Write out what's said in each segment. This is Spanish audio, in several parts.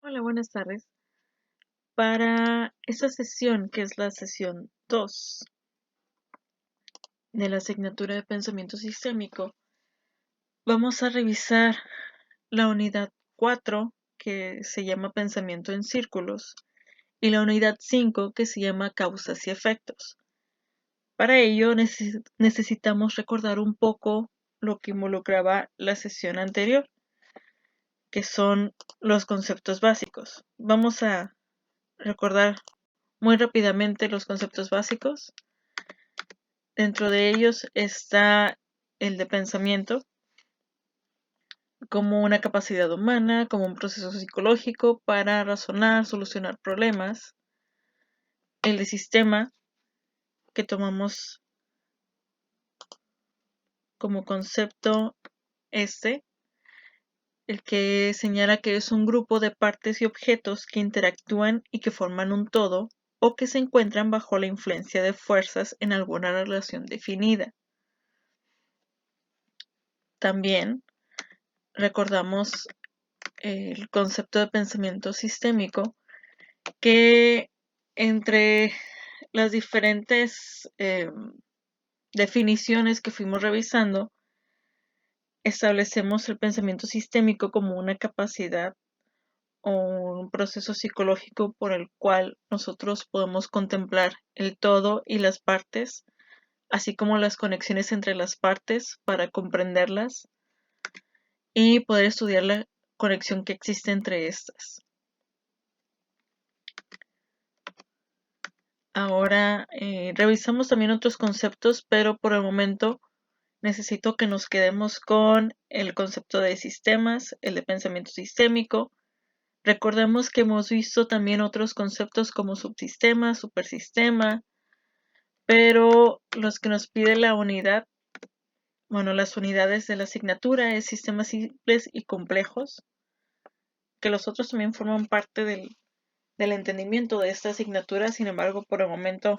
Hola, buenas tardes. Para esta sesión, que es la sesión 2 de la asignatura de pensamiento sistémico, vamos a revisar la unidad 4, que se llama pensamiento en círculos, y la unidad 5, que se llama causas y efectos. Para ello necesitamos recordar un poco lo que involucraba la sesión anterior, que son los conceptos básicos. Vamos a recordar muy rápidamente los conceptos básicos. Dentro de ellos está el de pensamiento como una capacidad humana, como un proceso psicológico para razonar, solucionar problemas. El de sistema, que tomamos como concepto el que señala que es un grupo de partes y objetos que interactúan y que forman un todo o que se encuentran bajo la influencia de fuerzas en alguna relación definida. También recordamos el concepto de pensamiento sistémico, que entre las diferentes definiciones que fuimos revisando, establecemos el pensamiento sistémico como una capacidad o un proceso psicológico por el cual nosotros podemos contemplar el todo y las partes, así como las conexiones entre las partes para comprenderlas y poder estudiar la conexión que existe entre estas. Ahora revisamos también otros conceptos, pero por el momento necesito que nos quedemos con el concepto de sistemas, el de pensamiento sistémico. Recordemos que hemos visto también otros conceptos como subsistema, supersistema, pero los que nos pide la unidad, las unidades de la asignatura es sistemas simples y complejos, que los otros también forman parte del entendimiento de esta asignatura. Sin embargo, por el momento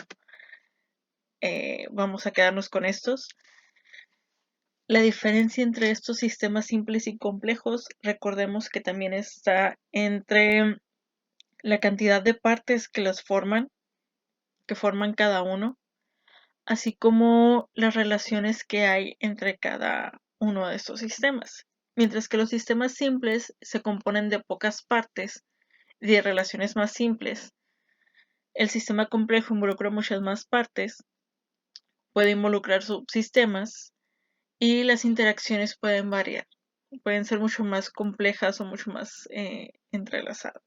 vamos a quedarnos con estos. La diferencia entre estos sistemas simples y complejos, recordemos que también está entre la cantidad de partes que forman cada uno, así como las relaciones que hay entre cada uno de estos sistemas. Mientras que los sistemas simples se componen de pocas partes y de relaciones más simples, el sistema complejo involucra muchas más partes, puede involucrar subsistemas y las interacciones pueden variar. Pueden ser mucho más complejas o mucho más entrelazadas.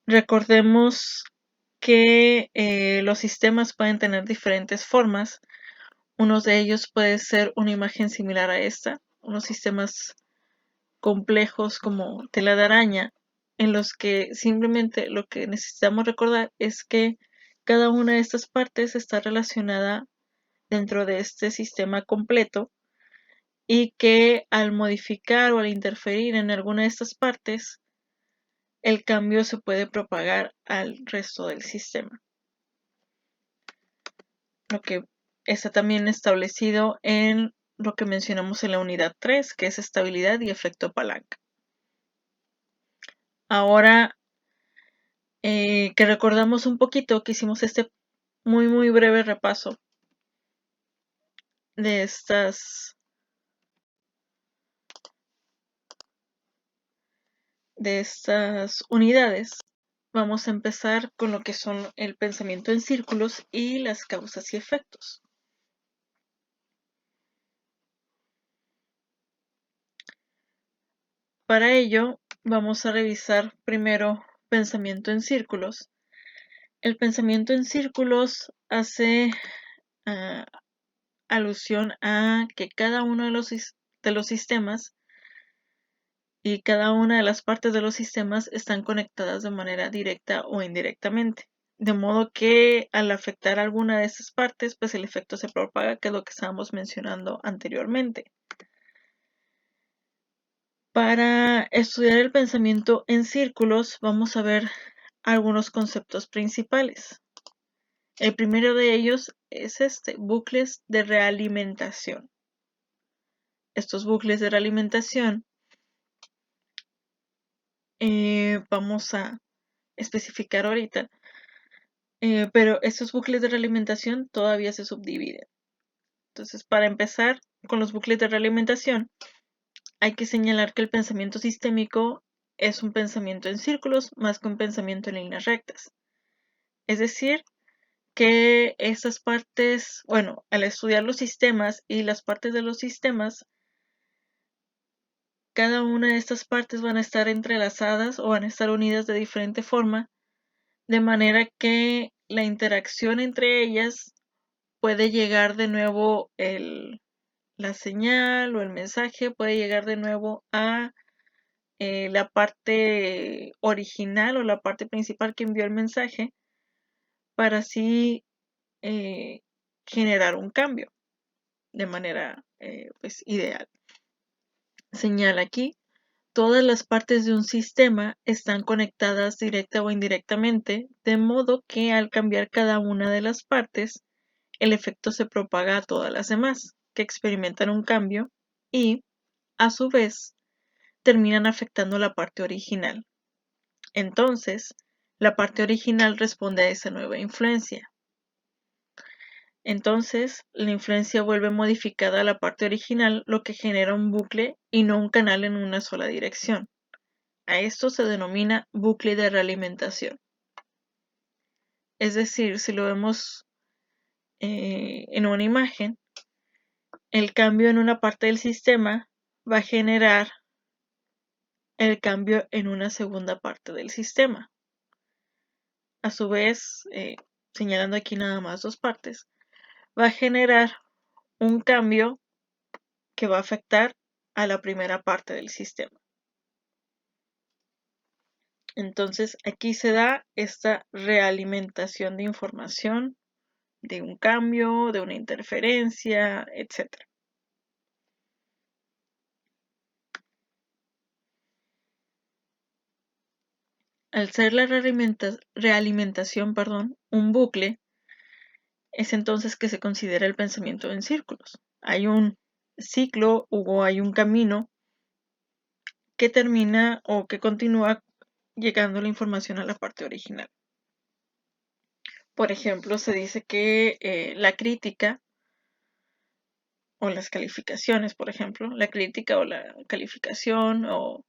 Recordemos que los sistemas pueden tener diferentes formas. Uno de ellos puede ser una imagen similar a esta, unos sistemas complejos como tela de araña, en los que simplemente lo que necesitamos recordar es que cada una de estas partes está relacionada dentro de este sistema completo y que al modificar o al interferir en alguna de estas partes, el cambio se puede propagar al resto del sistema. Lo que está también establecido en lo que mencionamos en la unidad 3, que es estabilidad y efecto palanca. Ahora que recordamos un poquito, que hicimos este muy breve repaso de estas unidades, vamos a empezar con lo que son el pensamiento en círculos y las causas y efectos. Para ello, vamos a revisar primero pensamiento en círculos. El pensamiento en círculos hace alusión a que cada uno de los sistemas y cada una de las partes de los sistemas están conectadas de manera directa o indirectamente. De modo que al afectar alguna de esas partes, pues el efecto se propaga, que es lo que estábamos mencionando anteriormente. Para estudiar el pensamiento en círculos, vamos a ver algunos conceptos principales. El primero de ellos es bucles de realimentación. estos bucles de realimentación, vamos a especificar ahorita, pero estos bucles de realimentación todavía se subdividen. Entonces, para empezar con los bucles de realimentación, hay que señalar que el pensamiento sistémico es un pensamiento en círculos más que un pensamiento en líneas rectas. Es decir, que estas partes, bueno, al estudiar los sistemas y las partes de los sistemas, cada una de estas partes van a estar entrelazadas o van a estar unidas de diferente forma, de manera que la interacción entre ellas puede llegar de nuevo la señal o el mensaje, puede llegar de nuevo a la parte original o la parte principal que envió el mensaje para así generar un cambio de manera pues ideal. Señala aquí, todas las partes de un sistema están conectadas directa o indirectamente, de modo que al cambiar cada una de las partes, el efecto se propaga a todas las demás, que experimentan un cambio y, a su vez, terminan afectando la parte original. Entonces, la parte original responde a esa nueva influencia. Entonces, la influencia vuelve modificada a la parte original, lo que genera un bucle y no un canal en una sola dirección. A esto se denomina bucle de realimentación. Es decir, si lo vemos en una imagen, el cambio en una parte del sistema va a generar el cambio en una segunda parte del sistema. A su vez, señalando aquí nada más dos partes, va a generar un cambio que va a afectar a la primera parte del sistema. Entonces aquí se da esta realimentación de información, de un cambio, de una interferencia, etc. Al ser la realimentación, un bucle, es entonces que se considera el pensamiento en círculos. Hay un ciclo o hay un camino que termina o que continúa llegando la información a la parte original. Por ejemplo, se dice que la crítica o las calificaciones, por ejemplo, la crítica o la calificación o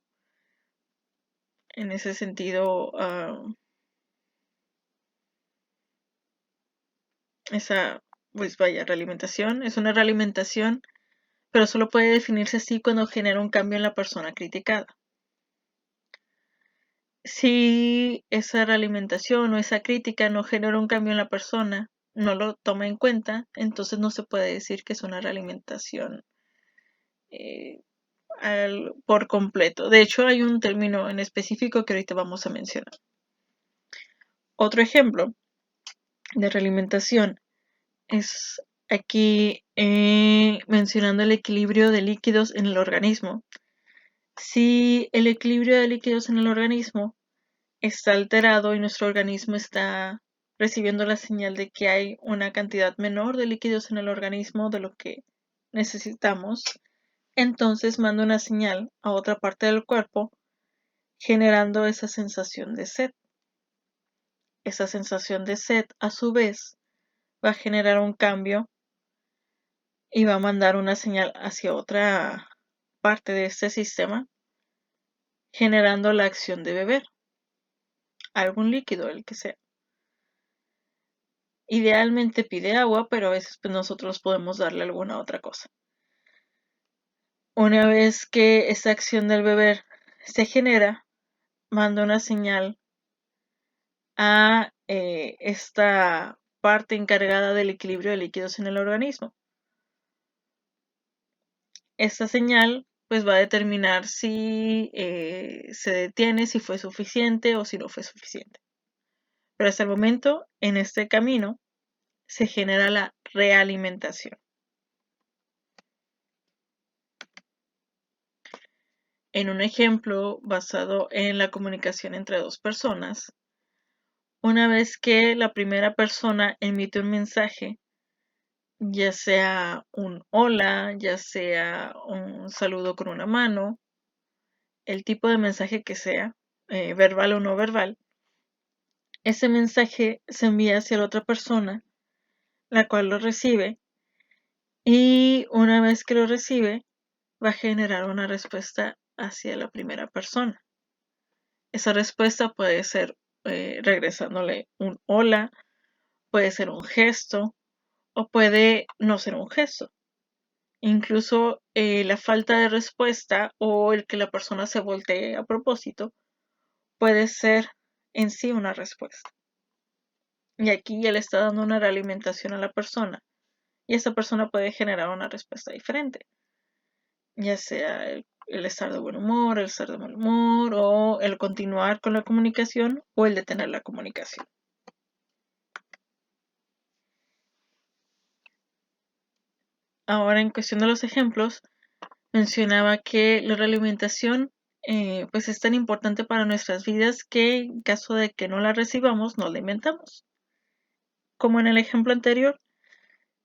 en ese sentido esa, pues vaya, realimentación, es una realimentación, pero solo puede definirse así cuando genera un cambio en la persona criticada. Si esa realimentación o esa crítica no genera un cambio en la persona, no lo toma en cuenta, entonces no se puede decir que es una realimentación por completo. De hecho, hay un término en específico que ahorita vamos a mencionar. Otro ejemplo de realimentación es aquí mencionando el equilibrio de líquidos en el organismo. Si el equilibrio de líquidos en el organismo está alterado y nuestro organismo está recibiendo la señal de que hay una cantidad menor de líquidos en el organismo de lo que necesitamos, entonces manda una señal a otra parte del cuerpo generando esa sensación de sed. Esa sensación de sed, a su vez, va a generar un cambio y va a mandar una señal hacia otra parte de este sistema, generando la acción de beber algún líquido, el que sea. Idealmente pide agua, pero a veces pues, nosotros podemos darle alguna otra cosa. Una vez que esta acción del beber se genera, manda una señal a esta parte encargada del equilibrio de líquidos en el organismo. Esta señal pues va a determinar si se detiene, si fue suficiente o si no fue suficiente. Pero hasta el momento, en este camino, se genera la realimentación. En un ejemplo basado en la comunicación entre dos personas, una vez que la primera persona emite un mensaje, ya sea un hola, ya sea un saludo con una mano, el tipo de mensaje que sea, verbal o no verbal, ese mensaje se envía hacia la otra persona, la cual lo recibe, y una vez que lo recibe, va a generar una respuesta hacia la primera persona. Esa respuesta puede ser regresándole un hola, puede ser un gesto o puede no ser un gesto. Incluso la falta de respuesta o el que la persona se voltee a propósito puede ser en sí una respuesta. Y aquí él está dando una realimentación a la persona y esa persona puede generar una respuesta diferente, ya sea el estar de buen humor, el estar de mal humor o el continuar con la comunicación o el detener la comunicación. Ahora, en cuestión de los ejemplos, mencionaba que la realimentación pues es tan importante para nuestras vidas que en caso de que no la recibamos, no la inventamos. Como en el ejemplo anterior,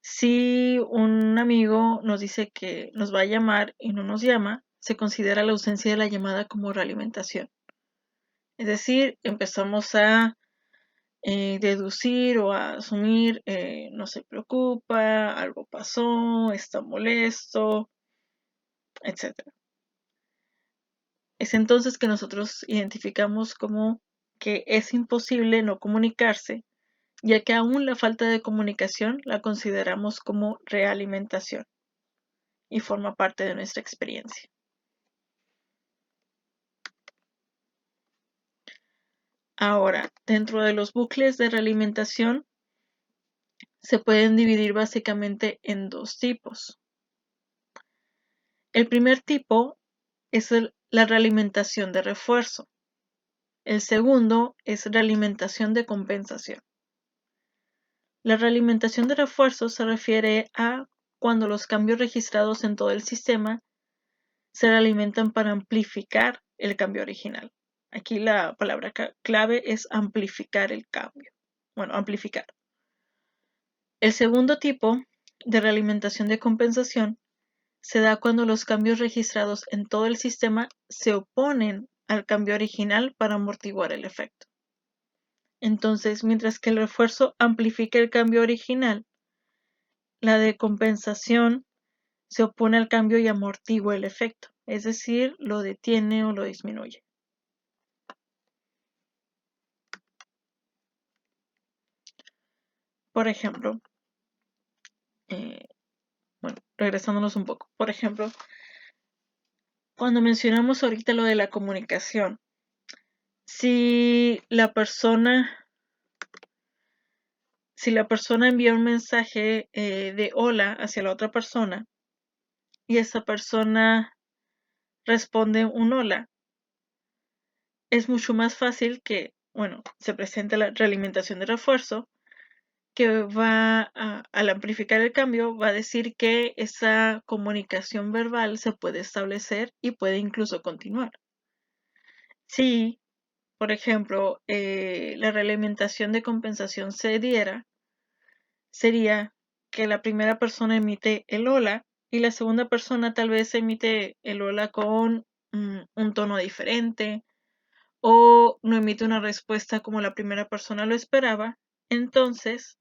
si un amigo nos dice que nos va a llamar y no nos llama, se considera la ausencia de la llamada como realimentación. Es decir, empezamos a deducir o a asumir, no se preocupa, algo pasó, está molesto, etc. Es entonces que nosotros identificamos como que es imposible no comunicarse, ya que aún la falta de comunicación la consideramos como realimentación y forma parte de nuestra experiencia. Ahora, dentro de los bucles de realimentación se pueden dividir básicamente en dos tipos. El primer tipo es la realimentación de refuerzo. El segundo es realimentación de compensación. La realimentación de refuerzo se refiere a cuando los cambios registrados en todo el sistema se realimentan para amplificar el cambio original. Aquí la palabra clave es amplificar el cambio. Bueno, amplificar. El segundo tipo de realimentación de compensación se da cuando los cambios registrados en todo el sistema se oponen al cambio original para amortiguar el efecto. Entonces, mientras que el refuerzo amplifica el cambio original, la de compensación se opone al cambio y amortigua el efecto, es decir, lo detiene o lo disminuye. Por ejemplo, regresándonos un poco, por ejemplo, cuando mencionamos ahorita lo de la comunicación, si la persona envía un mensaje de hola hacia la otra persona y esa persona responde un hola, es mucho más fácil que, se presente la realimentación de refuerzo que va al amplificar el cambio, va a decir que esa comunicación verbal se puede establecer y puede incluso continuar. Si, por ejemplo, la realimentación de compensación se diera, sería que la primera persona emite el hola y la segunda persona tal vez emite el hola con un tono diferente o no emite una respuesta como la primera persona lo esperaba, entonces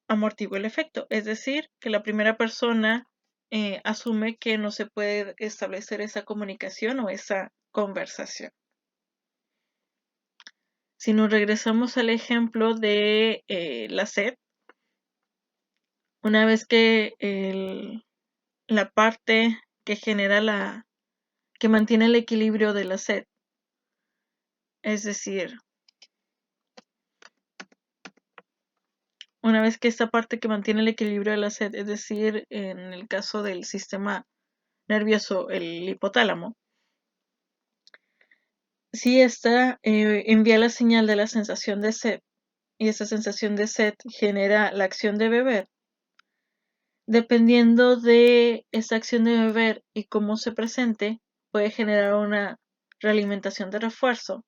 amortigua el efecto. Es decir, que la primera persona asume que no se puede establecer esa comunicación o esa conversación. Si nos regresamos al ejemplo de la sed, una vez que la parte que genera que mantiene el equilibrio de la sed, es decir, una vez que esta parte que mantiene el equilibrio de la sed, es decir, en el caso del sistema nervioso, el hipotálamo, si esta envía la señal de la sensación de sed y esa sensación de sed genera la acción de beber, dependiendo de esa acción de beber y cómo se presente, puede generar una realimentación de refuerzo,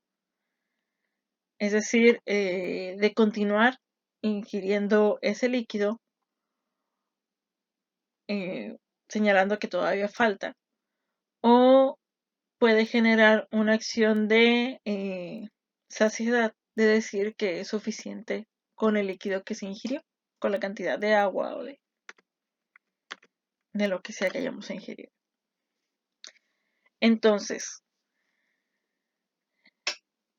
es decir, de continuar ingiriendo ese líquido señalando que todavía falta, o puede generar una acción de saciedad, de decir que es suficiente con el líquido que se ingirió, con la cantidad de agua o de lo que sea que hayamos ingerido. Entonces,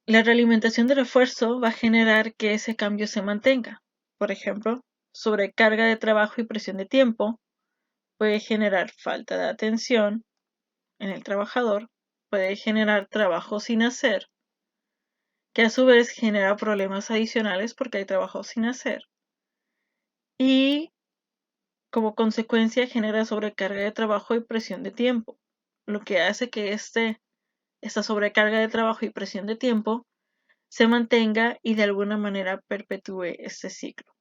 la realimentación de refuerzo va a generar que ese cambio se mantenga. Por ejemplo, sobrecarga de trabajo y presión de tiempo puede generar falta de atención en el trabajador, puede generar trabajo sin hacer, que a su vez genera problemas adicionales porque hay trabajo sin hacer. Y como consecuencia genera sobrecarga de trabajo y presión de tiempo, lo que hace que esta sobrecarga de trabajo y presión de tiempo se mantenga y de alguna manera perpetúe este ciclo.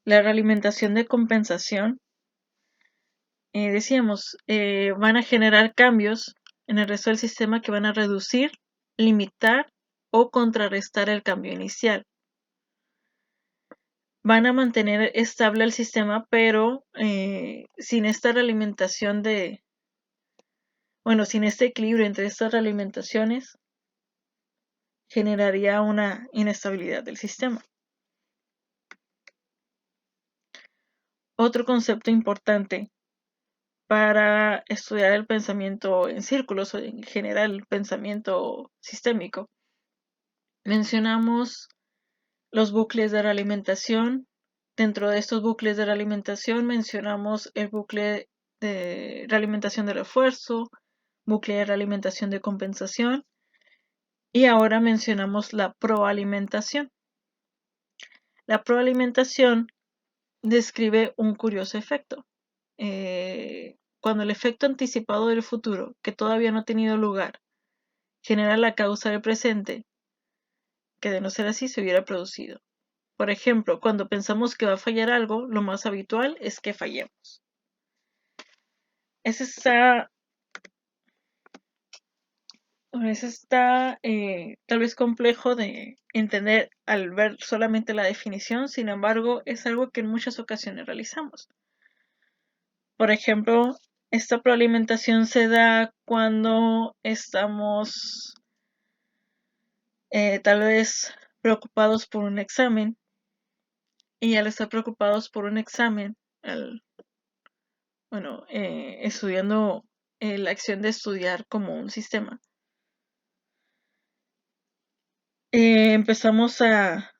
La realimentación de compensación, decíamos, van a generar cambios en el resto del sistema que van a reducir, limitar o contrarrestar el cambio inicial. Van a mantener estable el sistema, pero sin esta realimentación sin este equilibrio entre estas realimentaciones, generaría una inestabilidad del sistema. Otro concepto importante para estudiar el pensamiento en círculos o en general el pensamiento sistémico, mencionamos los bucles de realimentación. Dentro de estos bucles de realimentación mencionamos el bucle de realimentación de refuerzo, bucle de realimentación de compensación, y ahora mencionamos la proalimentación. La proalimentación describe un curioso efecto. Cuando el efecto anticipado del futuro, que todavía no ha tenido lugar, genera la causa del presente, que de no ser así se hubiera producido. Por ejemplo, cuando pensamos que va a fallar algo, lo más habitual es que fallemos. Eso está tal vez complejo de entender al ver solamente la definición, sin embargo, es algo que en muchas ocasiones realizamos. Por ejemplo, esta proalimentación se da cuando estamos tal vez preocupados por un examen, y al estar preocupados por un examen, estudiando la acción de estudiar como un sistema, empezamos a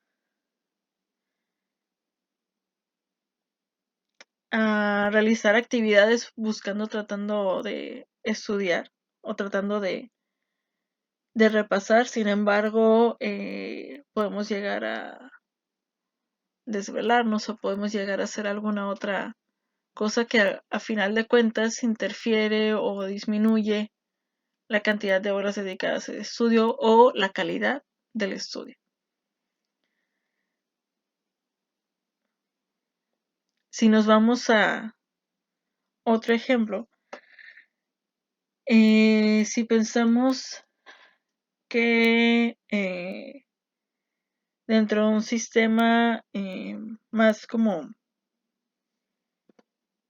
realizar actividades tratando de estudiar o tratando de repasar. Sin embargo, podemos llegar a desvelarnos o podemos llegar a hacer alguna otra cosa que a final de cuentas interfiere o disminuye la cantidad de horas dedicadas al estudio o la calidad del estudio. Si nos vamos a otro ejemplo, si pensamos que dentro de un sistema más como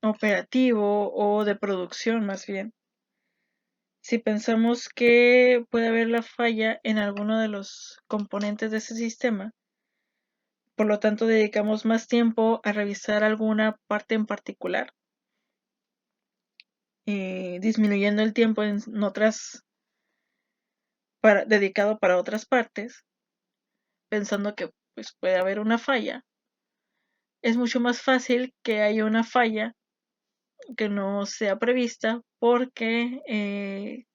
operativo o de producción más bien, si pensamos que puede haber la falla en alguno de los componentes de ese sistema, por lo tanto dedicamos más tiempo a revisar alguna parte en particular, disminuyendo el tiempo en otras dedicado para otras partes, pensando que pues, puede haber una falla. Es mucho más fácil que haya una falla que no sea prevista porque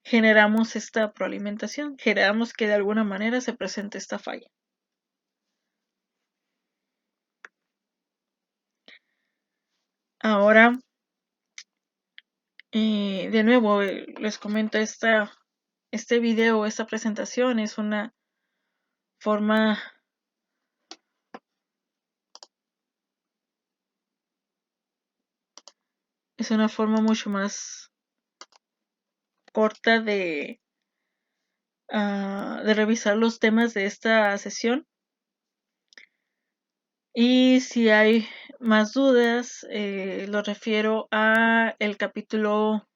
generamos esta proalimentación, generamos que de alguna manera se presente esta falla. Ahora, de nuevo, les comento este video, esta presentación es una forma mucho más corta de revisar los temas de esta sesión. Y si hay más dudas, lo refiero a el capítulo.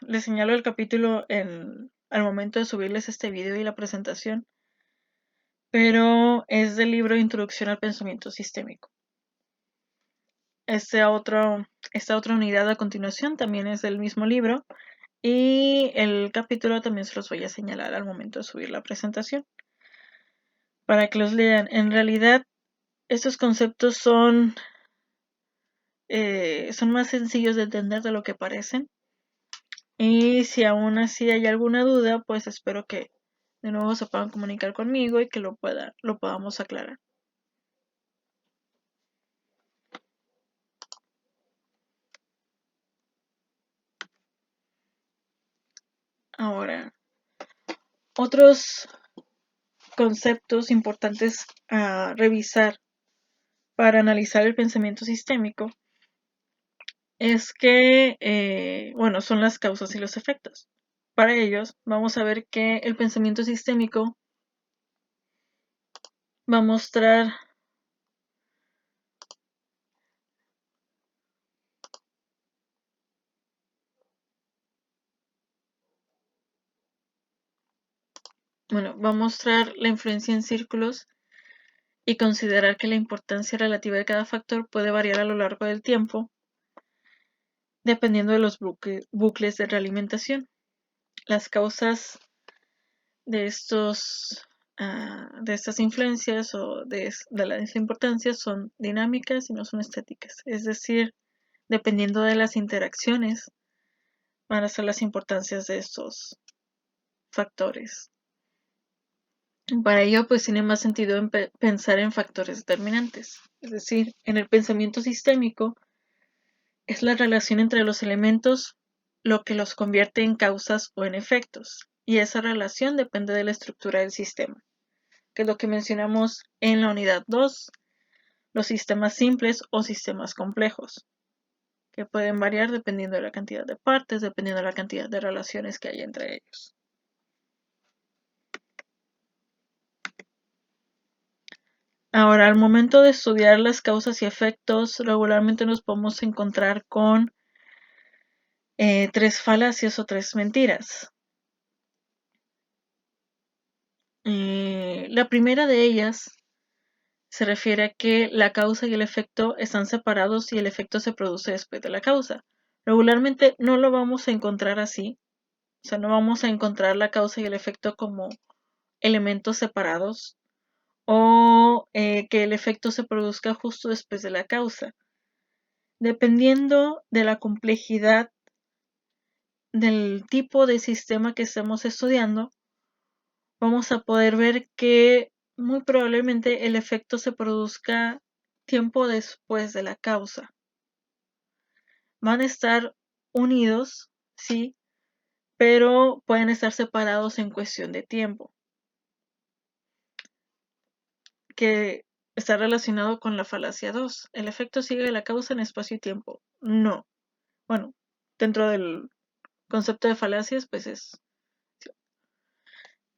Les señalo el capítulo al momento de subirles este video y la presentación, pero es del libro Introducción al Pensamiento Sistémico. Esta otra unidad a continuación también es del mismo libro y el capítulo también se los voy a señalar al momento de subir la presentación para que los lean. En realidad, estos conceptos son más sencillos de entender de lo que parecen. Y si aún así hay alguna duda, pues espero que de nuevo se puedan comunicar conmigo y que lo podamos aclarar. Ahora, otros conceptos importantes a revisar para analizar el pensamiento sistémico es que, son las causas y los efectos. Para ellos, vamos a ver que el pensamiento sistémico va a mostrar la influencia en círculos y considerar que la importancia relativa de cada factor puede variar a lo largo del tiempo dependiendo de los bucles de realimentación. Las causas de estas influencias o de la importancia son dinámicas y no son estáticas. Es decir, dependiendo de las interacciones, van a ser las importancias de estos factores. Para ello, pues tiene más sentido pensar en factores determinantes. Es decir, en el pensamiento sistémico es la relación entre los elementos lo que los convierte en causas o en efectos. Y esa relación depende de la estructura del sistema, que es lo que mencionamos en la unidad 2, los sistemas simples o sistemas complejos, que pueden variar dependiendo de la cantidad de partes, dependiendo de la cantidad de relaciones que hay entre ellos. Ahora, al momento de estudiar las causas y efectos, regularmente nos podemos encontrar con 3 falacias o 3 mentiras. La primera de ellas se refiere a que la causa y el efecto están separados y el efecto se produce después de la causa. Regularmente no lo vamos a encontrar así, o sea, no vamos a encontrar la causa y el efecto como elementos separados o que el efecto se produzca justo después de la causa. Dependiendo de la complejidad del tipo de sistema que estemos estudiando, vamos a poder ver que muy probablemente el efecto se produzca tiempo después de la causa. Van a estar unidos, sí, pero pueden estar separados en cuestión de tiempo, que está relacionado con la falacia 2. ¿El efecto sigue la causa en espacio y tiempo? No. Bueno, dentro del concepto de falacias, pues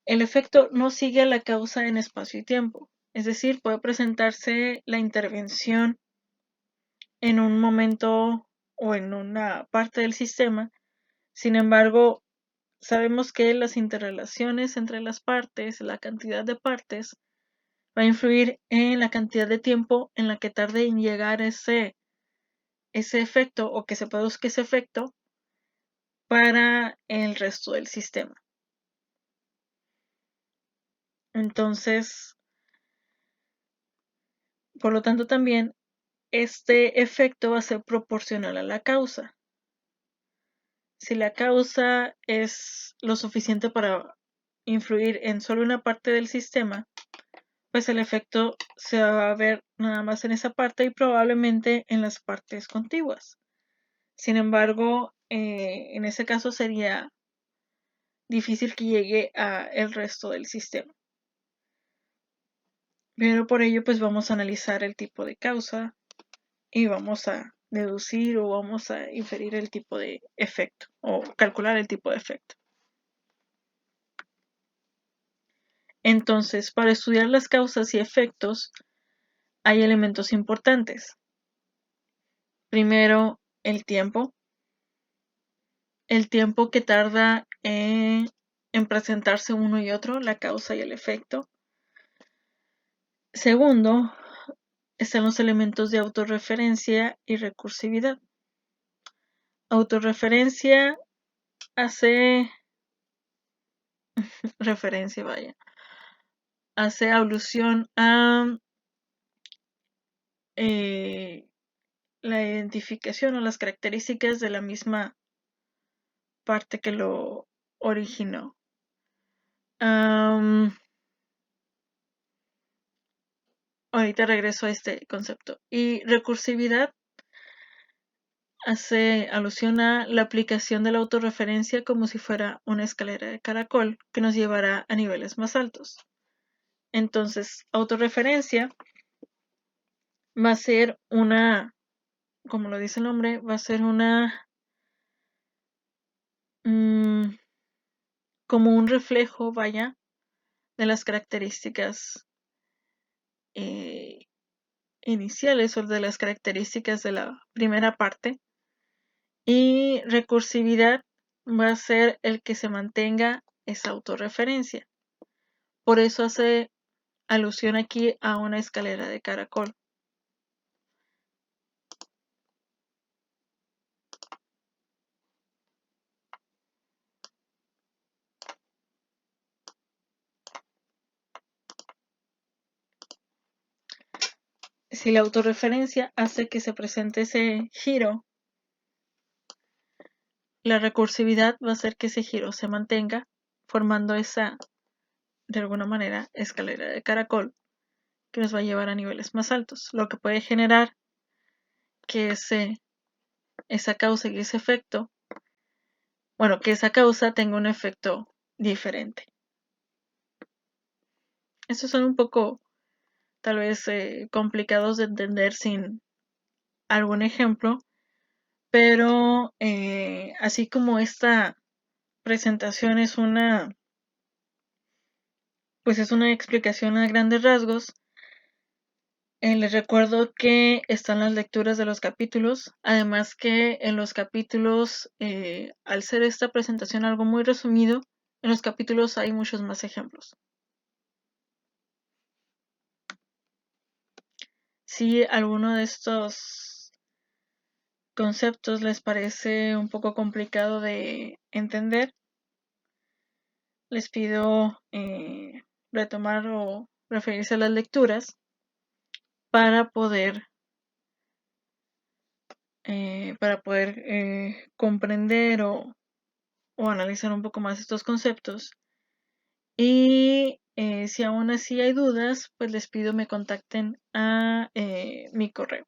el efecto no sigue a la causa en espacio y tiempo. Es decir, puede presentarse la intervención en un momento o en una parte del sistema. Sin embargo, sabemos que las interrelaciones entre las partes, la cantidad de partes, va a influir en la cantidad de tiempo en la que tarde en llegar ese efecto o que se produzca ese efecto para el resto del sistema. Entonces, por lo tanto, también este efecto va a ser proporcional a la causa. Si la causa es lo suficiente para influir en solo una parte del sistema, pues el efecto se va a ver nada más en esa parte y probablemente en las partes contiguas. Sin embargo, en ese caso sería difícil que llegue a el resto del sistema. Pero por ello, pues vamos a analizar el tipo de causa y vamos a deducir o vamos a inferir el tipo de efecto o calcular el tipo de efecto. Entonces, para estudiar las causas y efectos, hay elementos importantes. Primero, el tiempo que tarda en presentarse uno y otro, la causa y el efecto. Segundo, están los elementos de autorreferencia y recursividad. Autorreferencia hace hace alusión a la identificación o las características de la misma parte que lo originó. Ahorita regreso a este concepto. Y recursividad hace alusión a la aplicación de la autorreferencia como si fuera una escalera de caracol que nos llevará a niveles más altos. Entonces, autorreferencia va a ser una, como lo dice el nombre, va a ser una como un reflejo, vaya, de las características iniciales o de las características de la primera parte. Y recursividad va a ser el que se mantenga esa autorreferencia. Por eso hace alusión aquí a una escalera de caracol. Si la autorreferencia hace que se presente ese giro, la recursividad va a hacer que ese giro se mantenga, formando esa, de alguna manera, escalera de caracol que nos va a llevar a niveles más altos, lo que puede generar que esa causa y ese efecto, bueno, que esa causa tenga un efecto diferente. Estos son un poco, tal vez, complicados de entender sin algún ejemplo, pero así como esta presentación es pues es una explicación a grandes rasgos, les recuerdo que están las lecturas de los capítulos, además que en los capítulos, al ser esta presentación algo muy resumido, en los capítulos hay muchos más ejemplos. Si alguno de estos conceptos les parece un poco complicado de entender, les pido retomar o referirse a las lecturas para poder comprender o analizar un poco más estos conceptos. Y si aún así hay dudas, pues les pido me contacten a mi correo.